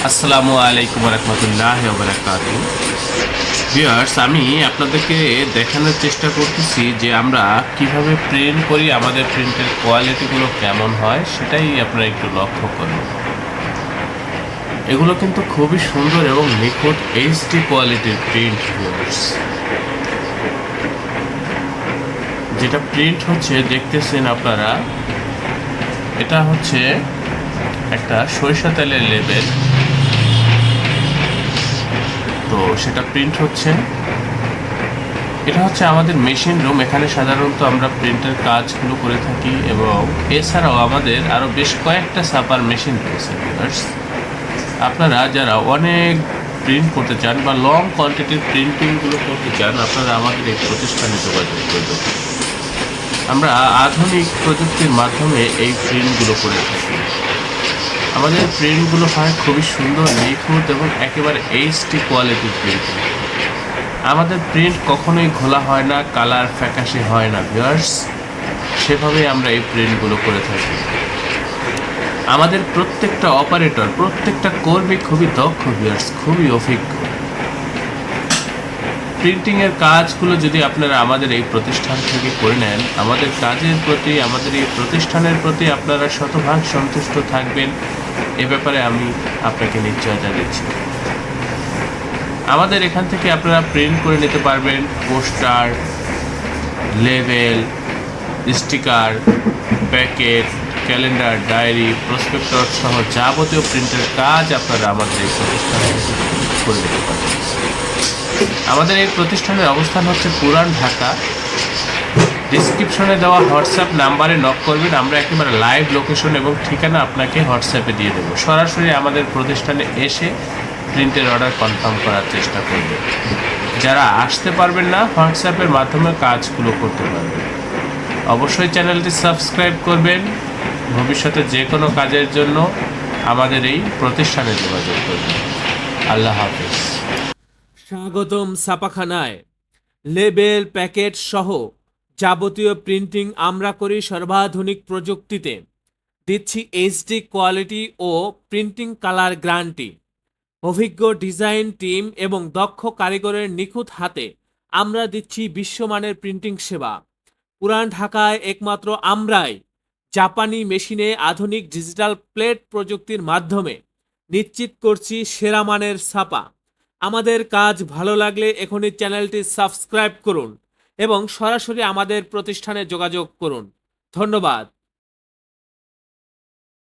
আসসালামু আলাইকুম রহমতুল্লাহ বারাকাতু। ভিউয়ার্স, আমি আপনাদেরকে দেখানোর চেষ্টা করতেছি যে আমরা কিভাবে প্রিন্ট করি, আমাদের প্রিন্টের কোয়ালিটিগুলো কেমন হয় সেটাই আপনারা একটু লক্ষ্য করুন। এগুলো কিন্তু খুবই সুন্দর এবং নিখুঁত এইচডি কোয়ালিটির প্রিন্ট। ভিউয়ার্স, যেটা প্রিন্ট হচ্ছে দেখতেছেন আপনারা, এটা হচ্ছে একটা সরিষা তেলের লেবেল। তো সেটা প্রিন্ট হচ্ছে, এটা হচ্ছে আমাদের মেশিন রুম। এখানে সাধারণত আমরা প্রিন্টের কাজগুলো করে থাকি এবং এছাড়াও আমাদের আরও বেশ কয়েকটা ছাপার মেশিন রয়েছে। আপনারা যারা অনেক প্রিন্ট করতে চান বা লং কোয়ান্টিটির প্রিন্টিংগুলো করতে চান, আপনারা আমাদের এই প্রতিষ্ঠানে যোগাযোগ করবেন। আমরা আধুনিক প্রযুক্তির মাধ্যমে এই প্রিন্টগুলো করে থাকি। আমাদের প্রিন্টগুলো হয় খুবই সুন্দর, নিখুঁত এবং একেবারে এইচডি কোয়ালিটির প্রিন্টিং। আমাদের প্রিন্ট কখনোই ঘোলা হয় না, কালার ফ্যাকাশে হয় না। ভিউয়ার্স, সেভাবে আমরা এই প্রিন্টগুলো করে থাকি। আমাদের প্রত্যেকটা অপারেটর, প্রত্যেকটা কর্মী খুবই দক্ষ। ভিউয়ার্স, খুবই অভিজ্ঞ। প্রিন্টিংয়ের কাজগুলো যদি আপনারা আমাদের এই প্রতিষ্ঠান থেকে করে নেন, আমাদের কাজের প্রতি, আমাদের এই প্রতিষ্ঠানের প্রতি আপনারা শতভাগ সন্তুষ্ট থাকবেন, এ ব্যাপারে আমি আপনাকে নিশ্চয়তা দিচ্ছি। আমাদের এখান থেকে আপনারা প্রিন্ট করে নিতে পারবেন poster, label, sticker, packet, calendar, diary, prospectus সহ যাবতীয় প্রিন্টের কাজ আপনারা আমাদের এই প্রতিষ্ঠানে করে নিতে পারবেন। আমাদের এই প্রতিষ্ঠানের অবস্থান হচ্ছে পুরান ঢাকা। ডিসক্রিপশনে দেওয়া হোয়াটসঅ্যাপ নাম্বারে নক করবেন, আমরা একেবারে লাইভ লোকেশন এবং ঠিকানা আপনাকে হোয়াটসঅ্যাপে দিয়ে দেবো। সরাসরি আমাদের প্রতিষ্ঠানে এসে প্রিন্টের অর্ডার কনফার্ম করার চেষ্টা করবেন। যারা আসতে পারবেন না, হোয়াটসঅ্যাপের মাধ্যমে কাজগুলো করতে পারবেন। অবশ্যই চ্যানেলটি সাবস্ক্রাইব করবেন। ভবিষ্যতে যে কোনো কাজের জন্য আমাদের এই প্রতিষ্ঠানে যোগাযোগ করবেন। আল্লাহ হাফেজ। স্বাগতম ছাপাখানায়। লেবেল, প্যাকেট সহ যাবতীয় প্রিন্টিং আমরা করি সর্বাধুনিক প্রযুক্তিতে। দিচ্ছি এইচডি কোয়ালিটি ও প্রিন্টিং কালার গ্যারান্টি। অভিজ্ঞ ডিজাইন টিম এবং দক্ষ কারিগরের নিখুঁত হাতে আমরা দিচ্ছি বিশ্বমানের প্রিন্টিং সেবা। পুরান ঢাকায় একমাত্র আমরাই জাপানি মেশিনে আধুনিক ডিজিটাল প্লেট প্রযুক্তির মাধ্যমে নিশ্চিত করছি সেরা মানের ছাপা। আমাদের কাজ ভালো লাগলে এখনই চ্যানেলটি সাবস্ক্রাইব করুন এবং সরাসরি আমাদের প্রতিষ্ঠানে যোগাযোগ করুন। ধন্যবাদ।